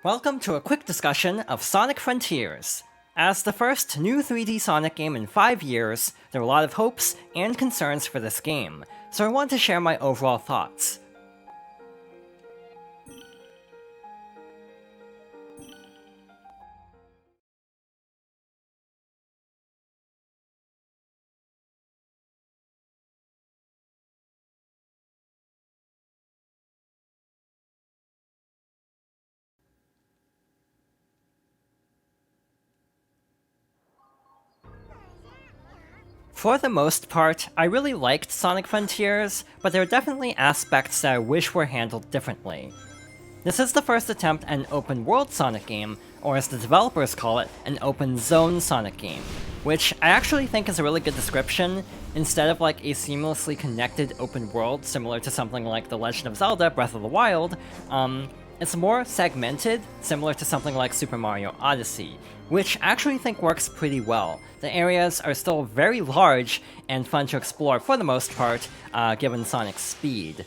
Welcome to a quick discussion of Sonic Frontiers. As the first new 3D Sonic game in 5 years, there are a lot of hopes and concerns for this game, so I want to share my overall thoughts. For the most part, I really liked Sonic Frontiers, but there are definitely aspects that I wish were handled differently. This is the first attempt at an open-world Sonic game, or as the developers call it, an open-zone Sonic game, which I actually think is a really good description. Instead of like a seamlessly connected open world similar to something like The Legend of Zelda Breath of the Wild, it's more segmented, similar to something like Super Mario Odyssey, which I actually think works pretty well. The areas are still very large and fun to explore for the most part, given Sonic's speed.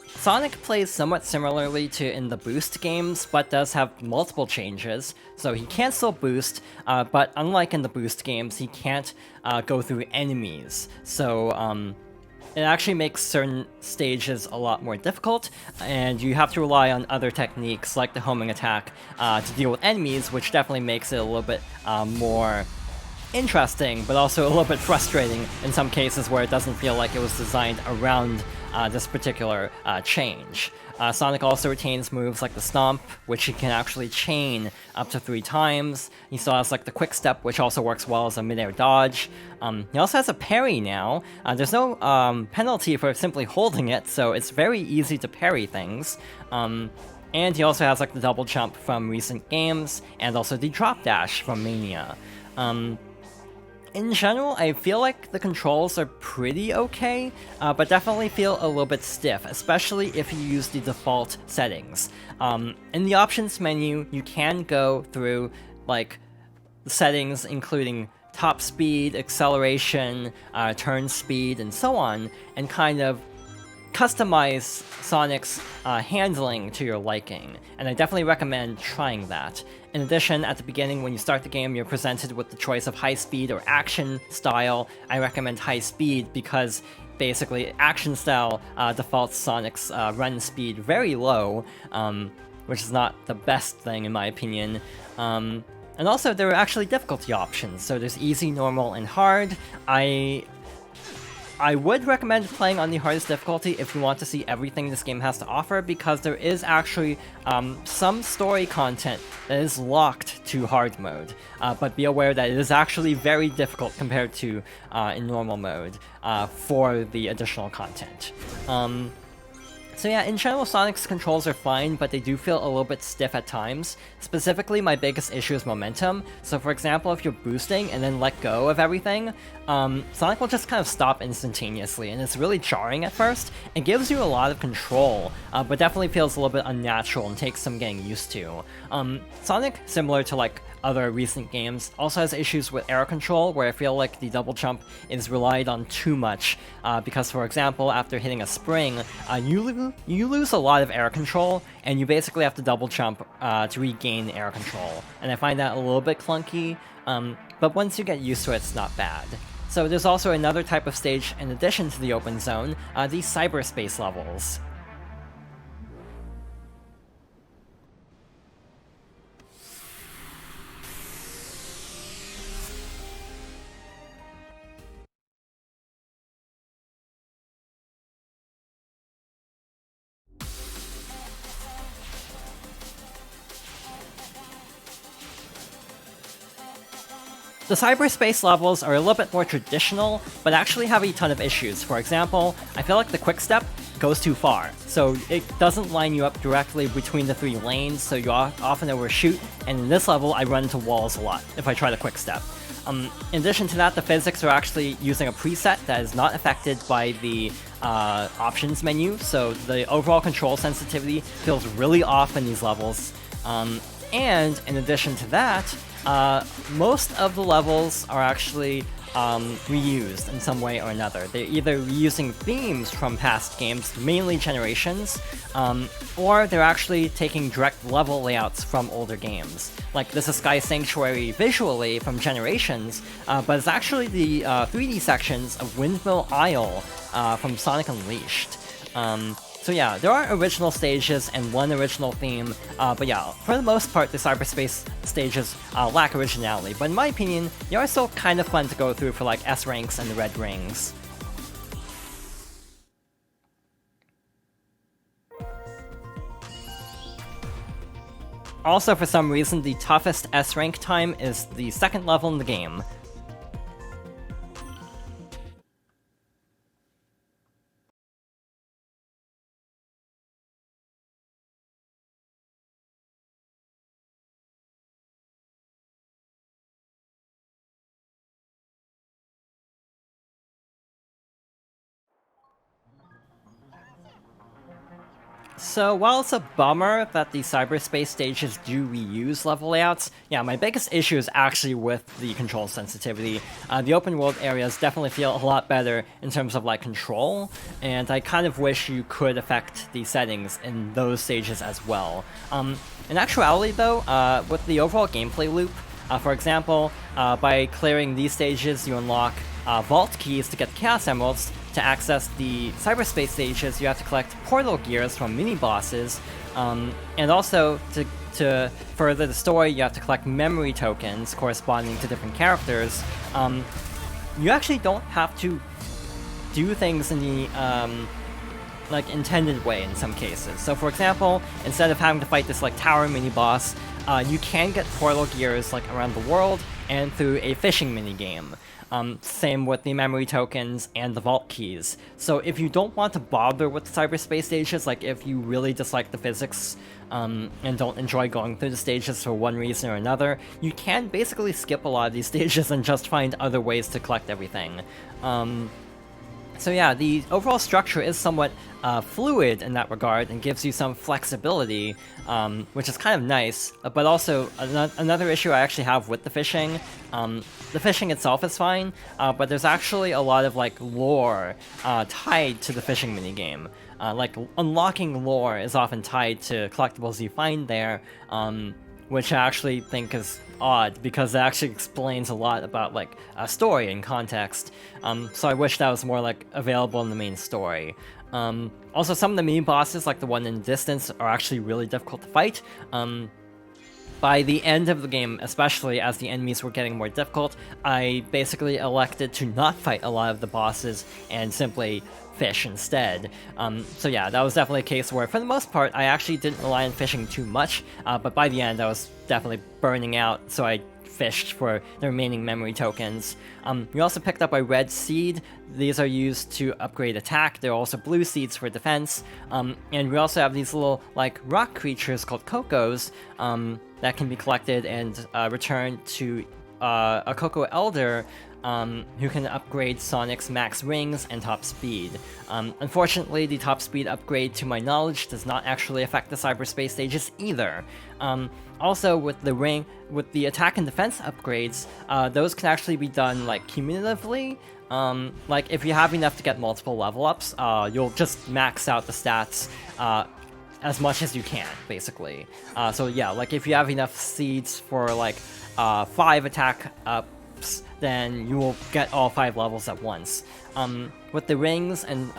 Sonic plays somewhat similarly to in the Boost games, but does have multiple changes, so he can still boost, but unlike in the Boost games, he can't go through enemies, so it actually makes certain stages a lot more difficult, and you have to rely on other techniques like the homing attack to deal with enemies, which definitely makes it a little bit more interesting, but also a little bit frustrating in some cases where it doesn't feel like it was designed around this particular change. Sonic also retains moves like the Stomp, which he can actually chain up to 3 times. He still has like the Quick Step, which also works well as a mid-air dodge. He also has a parry now. There's no penalty for simply holding it, so it's very easy to parry things. And he also has like the double jump from recent games, and also the drop dash from Mania. In general, I feel like the controls are pretty okay, but definitely feel a little bit stiff, especially if you use the default settings. In the options menu, you can go through like the settings including top speed, acceleration, turn speed, and so on, and kind of customize Sonic's handling to your liking, and I definitely recommend trying that. In addition, at the beginning when you start the game, you're presented with the choice of high speed or action style. I recommend high speed because basically action style defaults Sonic's run speed very low, which is not the best thing in my opinion. And also there are actually difficulty options, so there's easy, normal, and hard. I would recommend playing on the hardest difficulty if you want to see everything this game has to offer, because there is actually some story content that is locked to hard mode, but be aware that it is actually very difficult compared to in normal mode for the additional content. So yeah, in general, Sonic's controls are fine, but they do feel a little bit stiff at times. Specifically, my biggest issue is momentum. So for example, if you're boosting and then let go of everything, Sonic will just kind of stop instantaneously, and it's really jarring at first. It gives you a lot of control, but definitely feels a little bit unnatural and takes some getting used to. Sonic, similar to like other recent games, also has issues with air control, where I feel like the double jump is relied on too much, because for example, after hitting a spring, you lose a lot of air control, and you basically have to double jump to regain air control, and I find that a little bit clunky, but once you get used to it, it's not bad. So there's also another type of stage in addition to the open zone, the cyberspace levels. The cyberspace levels are a little bit more traditional, but actually have a ton of issues. For example, I feel like the quick step goes too far, so it doesn't line you up directly between the 3 lanes, so you often overshoot, and in this level I run into walls a lot if I try the quick step. In addition to that, the physics are actually using a preset that is not affected by the options menu, so the overall control sensitivity feels really off in these levels. And in addition to that, most of the levels are actually reused in some way or another. They're either reusing themes from past games, mainly Generations, or they're actually taking direct level layouts from older games. Like this is Sky Sanctuary visually from Generations, but it's actually the 3D sections of Windmill Isle from Sonic Unleashed. So yeah, there are original stages and one original theme, but yeah, for the most part the cyberspace stages lack originality, but in my opinion, they are still kind of fun to go through for like S ranks and the red rings. Also, for some reason, the toughest S rank time is the second level in the game. So while it's a bummer that the cyberspace stages do reuse level layouts, yeah, my biggest issue is actually with the control sensitivity. The open world areas definitely feel a lot better in terms of like control, and I kind of wish you could affect the settings in those stages as well. In actuality though, with the overall gameplay loop, for example, by clearing these stages you unlock vault keys to get Chaos Emeralds. To access the cyberspace stages, you have to collect portal gears from mini-bosses, and also to further the story, you have to collect memory tokens corresponding to different characters. You actually don't have to do things in the like intended way in some cases. So for example, instead of having to fight this like tower mini-boss, you can get portal gears like around the world and through a fishing mini-game. Same with the memory tokens and the vault keys. So if you don't want to bother with the cyberspace stages, like if you really dislike the physics and don't enjoy going through the stages for one reason or another, you can basically skip a lot of these stages and just find other ways to collect everything. So yeah, the overall structure is somewhat fluid in that regard and gives you some flexibility, which is kind of nice, but also another issue I actually have with the fishing itself is fine, but there's actually a lot of like lore tied to the fishing minigame. Like unlocking lore is often tied to collectibles you find there, which I actually think is odd because it actually explains a lot about like a story and context. So I wish that was more like available in the main story. Also, some of the mini bosses, like the one in the distance, are actually really difficult to fight. By the end of the game, especially as the enemies were getting more difficult, I basically elected to not fight a lot of the bosses and simply fish instead. So yeah, that was definitely a case where, for the most part, I actually didn't rely on fishing too much, but by the end I was definitely burning out, so I fished for the remaining memory tokens. We also picked up a red seed. These are used to upgrade attack. There are also blue seeds for defense. And we also have these little like rock creatures called Cocos that can be collected and returned to a Coco Elder who can upgrade Sonic's max rings and top speed. Unfortunately, the top speed upgrade, to my knowledge, does not actually affect the cyberspace stages either. Also, with the attack and defense upgrades, those can actually be done like cumulatively. Like if you have enough to get multiple level ups, you'll just max out the stats as much as you can, basically. So yeah, like if you have enough seeds for like 5 attack ups, then you will get all 5 levels at once. With the rings and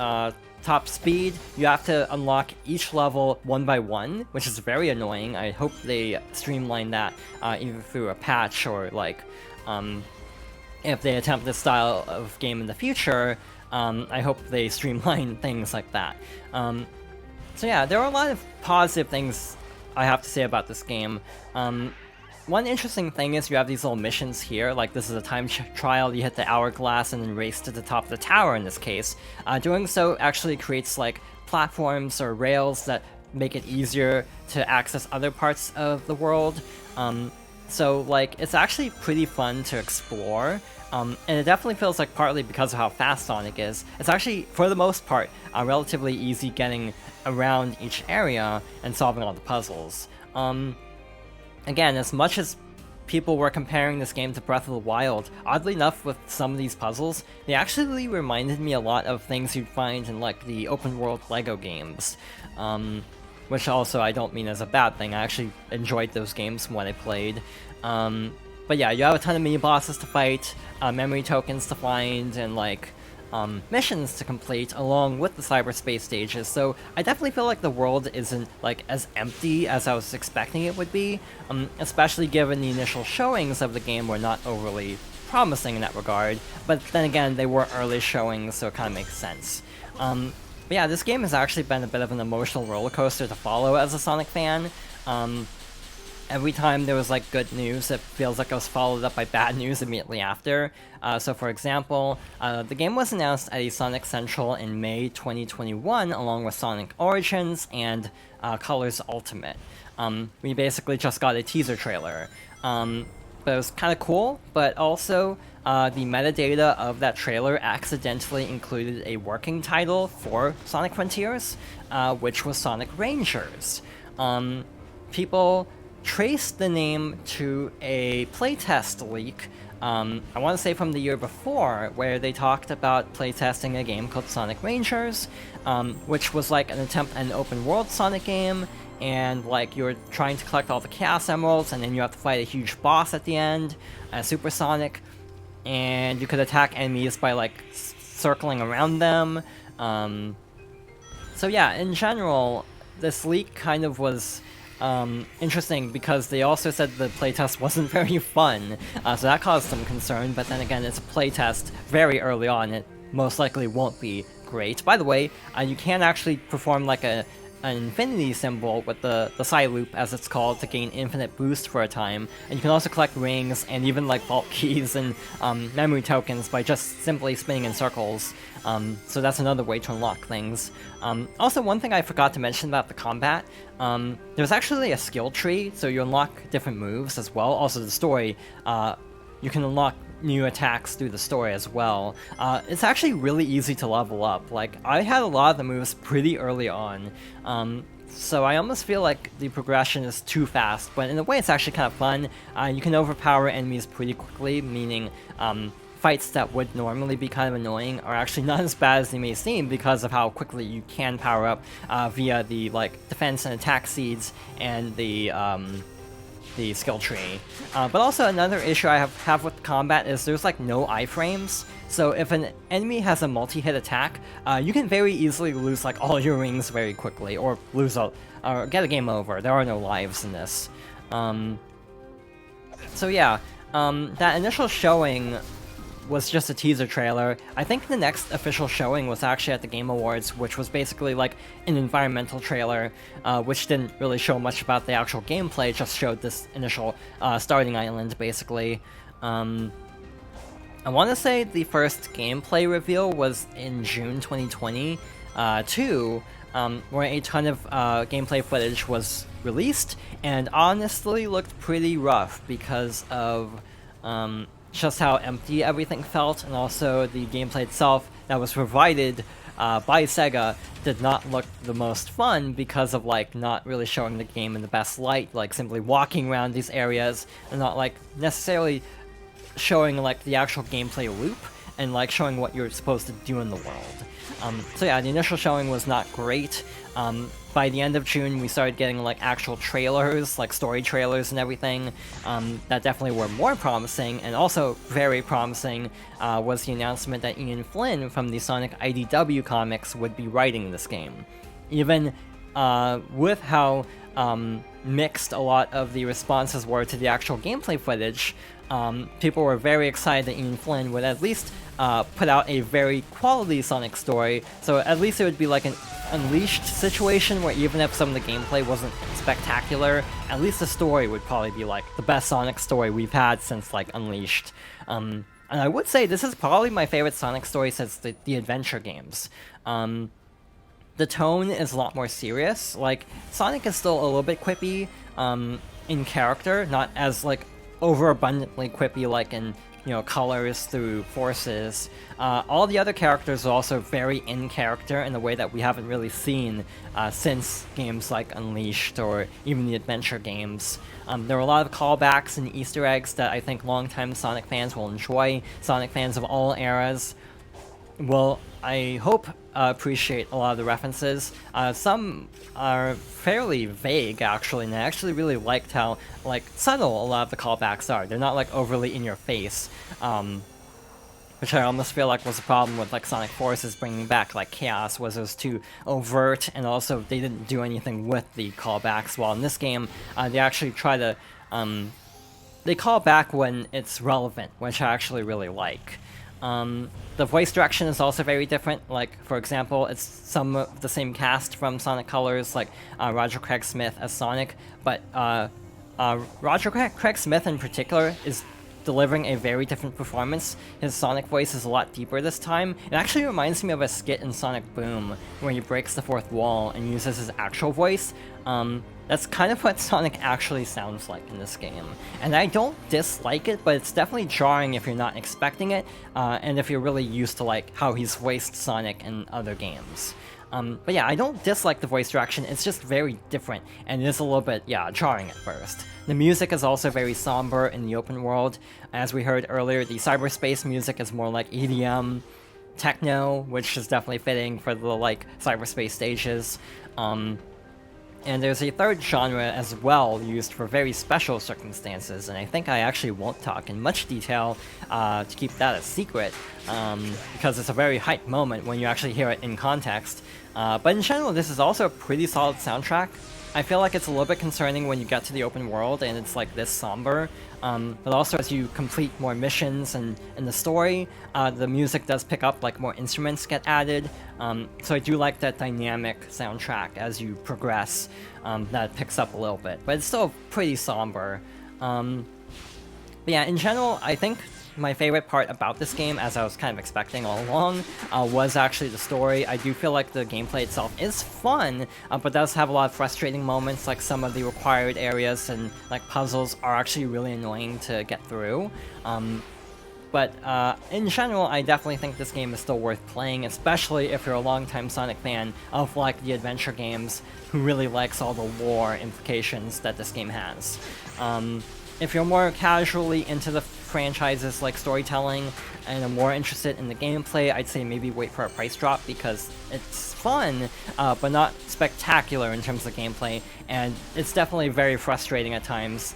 top speed, you have to unlock each level one by one, which is very annoying. I hope they streamline that either through a patch or like if they attempt this style of game in the future, I hope they streamline things like that. So yeah, there are a lot of positive things I have to say about this game. One interesting thing is you have these little missions here, like this is a time trial, you hit the hourglass and then race to the top of the tower in this case. Doing so actually creates like platforms or rails that make it easier to access other parts of the world. So like it's actually pretty fun to explore, and it definitely feels like partly because of how fast Sonic is, it's actually, for the most part, relatively easy getting around each area and solving all the puzzles. Again, as much as people were comparing this game to Breath of the Wild. Oddly enough, with some of these puzzles, they actually reminded me a lot of things you'd find in like the open world Lego games. Which also I don't mean as a bad thing. I actually enjoyed those games from what I played. But yeah, you have a ton of mini bosses to fight, memory tokens to find, and like missions to complete along with the cyberspace stages, so I definitely feel like the world isn't like as empty as I was expecting it would be, especially given the initial showings of the game were not overly promising in that regard, but then again, they were early showings, so it kind of makes sense. But yeah, this game has actually been a bit of an emotional roller coaster to follow as a Sonic fan. Every time there was like good news, it feels like it was followed up by bad news immediately after. So for example, the game was announced at a Sonic Central in May 2021 along with Sonic Origins and Colors Ultimate. We basically just got a teaser trailer. But it was kind of cool, but also the metadata of that trailer accidentally included a working title for Sonic Frontiers, which was Sonic Rangers. People traced the name to a playtest leak, I want to say from the year before, where they talked about playtesting a game called Sonic Rangers, which was like an attempt at an open world Sonic game, and like you're trying to collect all the Chaos Emeralds, and then you have to fight a huge boss at the end, Super Sonic, and you could attack enemies by like circling around them. So yeah, in general, this leak kind of was interesting because they also said the playtest wasn't very fun, so that caused some concern, but then again, it's a playtest very early on, it most likely won't be great. By the way, you can actually perform like an infinity symbol with the side loop, as it's called, to gain infinite boost for a time, and you can also collect rings and even like vault keys and memory tokens by just simply spinning in circles, so that's another way to unlock things. Also, one thing I forgot to mention about the combat, there's actually a skill tree, so you unlock different moves as well. Also the story, you can unlock new attacks through the story as well. It's actually really easy to level up. Like, I had a lot of the moves pretty early on, so I almost feel like the progression is too fast, but in a way it's actually kind of fun. You can overpower enemies pretty quickly, meaning fights that would normally be kind of annoying are actually not as bad as they may seem because of how quickly you can power up via the like defense and attack seeds and the skill tree. But also another issue I have with combat is there's like no iframes, so if an enemy has a multi-hit attack, you can very easily lose like all your rings very quickly, or or get a game over. There are no lives in this. So yeah, that initial showing was just a teaser trailer. I think the next official showing was actually at the Game Awards, which was basically like an environmental trailer, which didn't really show much about the actual gameplay, just showed this initial starting island, basically. I want to say the first gameplay reveal was in June 2020, where a ton of gameplay footage was released, and honestly looked pretty rough because of just how empty everything felt, and also the gameplay itself that was provided by Sega did not look the most fun because of like not really showing the game in the best light, like simply walking around these areas and not like necessarily showing like the actual gameplay loop and like showing what you're supposed to do in the world. So yeah, the initial showing was not great. By the end of June, we started getting like actual trailers, like story trailers and everything, that definitely were more promising, and also very promising was the announcement that Ian Flynn from the Sonic IDW comics would be writing this game. Even with how mixed a lot of the responses were to the actual gameplay footage, people were very excited that Ian Flynn would at least put out a very quality Sonic story, so at least it would be like an Unleashed situation where even if some of the gameplay wasn't spectacular, at least the story would probably be like the best Sonic story we've had since like Unleashed. And I would say this is probably my favorite Sonic story since the adventure games. The tone is a lot more serious. Like, Sonic is still a little bit quippy in character, not as like overabundantly quippy like in colors through forces. All the other characters are also very in character in a way that we haven't really seen since games like Unleashed or even the adventure games. There are a lot of callbacks and Easter eggs that I think longtime Sonic fans will enjoy. Sonic fans of all eras will, I hope, appreciate a lot of the references. Some are fairly vague, actually, and I actually really liked how subtle a lot of the callbacks are. They're not overly in your face, which I almost feel like was a problem with Sonic Forces bringing back Chaos, was it was too overt, and also they didn't do anything with the callbacks. While in this game, they actually try to they call back when it's relevant, which I actually really like. The voice direction is also very different. For example, it's some of the same cast from Sonic Colors, Roger Craig Smith as Sonic, but Roger Craig Smith in particular is delivering a very different performance. His Sonic voice is a lot deeper this time. It actually reminds me of a skit in Sonic Boom, where he breaks the fourth wall and uses his actual voice. That's kind of what Sonic actually sounds like in this game. And I don't dislike it, but it's definitely jarring if you're not expecting it, and if you're really used to how he's voiced Sonic in other games. But yeah, I don't dislike the voice direction, it's just very different, and it is a little bit, jarring at first. The music is also very somber in the open world. As we heard earlier, the cyberspace music is more like EDM, techno, which is definitely fitting for the, cyberspace stages. And there's a third genre as well, used for very special circumstances, and I think I actually won't talk in much detail to keep that a secret, because it's a very hype moment when you actually hear it in context. But in general, this is also a pretty solid soundtrack. I feel like it's a little bit concerning when you get to the open world and it's this somber, but also as you complete more missions and in the story, the music does pick up, more instruments get added, so I do like that dynamic soundtrack as you progress, that picks up a little bit, but it's still pretty somber. But yeah, in general, I think my favorite part about this game, as I was kind of expecting all along, was actually the story. I do feel like the gameplay itself is fun, but does have a lot of frustrating moments, some of the required areas and puzzles are actually really annoying to get through. But in general, I definitely think this game is still worth playing, especially if you're a longtime Sonic fan of the adventure games who really likes all the lore implications that this game has. If you're more casually into the franchise's storytelling and are more interested in the gameplay, I'd say maybe wait for a price drop because it's fun, but not spectacular in terms of gameplay, and it's definitely very frustrating at times.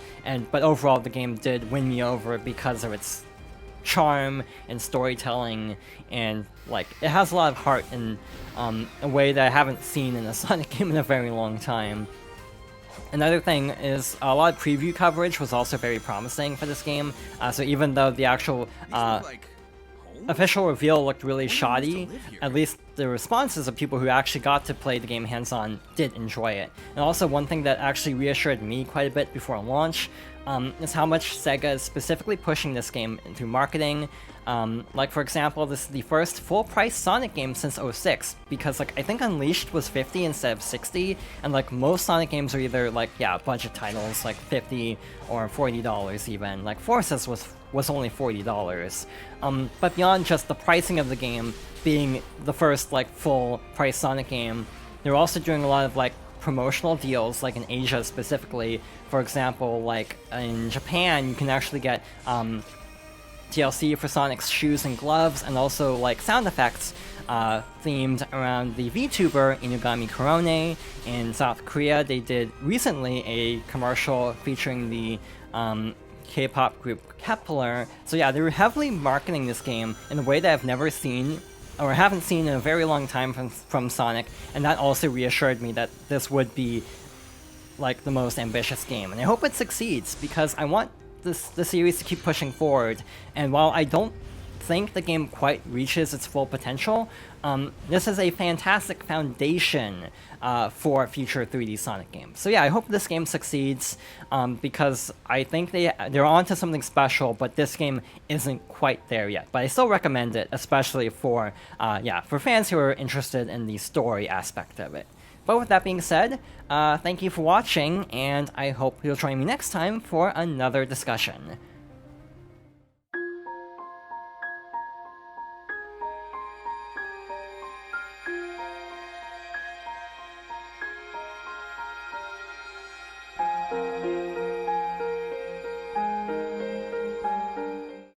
But overall, the game did win me over because of its charm and storytelling, and it has a lot of heart in a way that I haven't seen in a Sonic game in a very long time. Another thing is a lot of preview coverage was also very promising for this game, so even though the actual official reveal looked really shoddy, at least the responses of people who actually got to play the game hands-on did enjoy it. And also one thing that actually reassured me quite a bit before launch is how much Sega is specifically pushing this game through marketing. For example, this is the first full-price Sonic game since 2006, because I think Unleashed was $50 instead of $60, and most Sonic games are either budget titles, $50 or $40 even. Forces was only $40. But beyond just the pricing of the game being the first full-price Sonic game, they're also doing a lot of promotional deals, in Asia specifically. For example, in Japan, you can actually get DLC for Sonic's shoes and gloves, and also sound effects themed around the VTuber Inugami Korone. In South Korea, they did recently a commercial featuring the K-pop group Kep1er. So yeah, they were heavily marketing this game in a way that I've never seen, or haven't seen in a very long time from Sonic, and that also reassured me that this would be the most ambitious game, and I hope it succeeds because I want the series to keep pushing forward. And while I don't think the game quite reaches its full potential, this is a fantastic foundation for future 3D Sonic games. So yeah, I hope this game succeeds, because I think they're onto something special, but this game isn't quite there yet. But I still recommend it, especially for fans who are interested in the story aspect of it. But with that being said, thank you for watching, and I hope you'll join me next time for another discussion.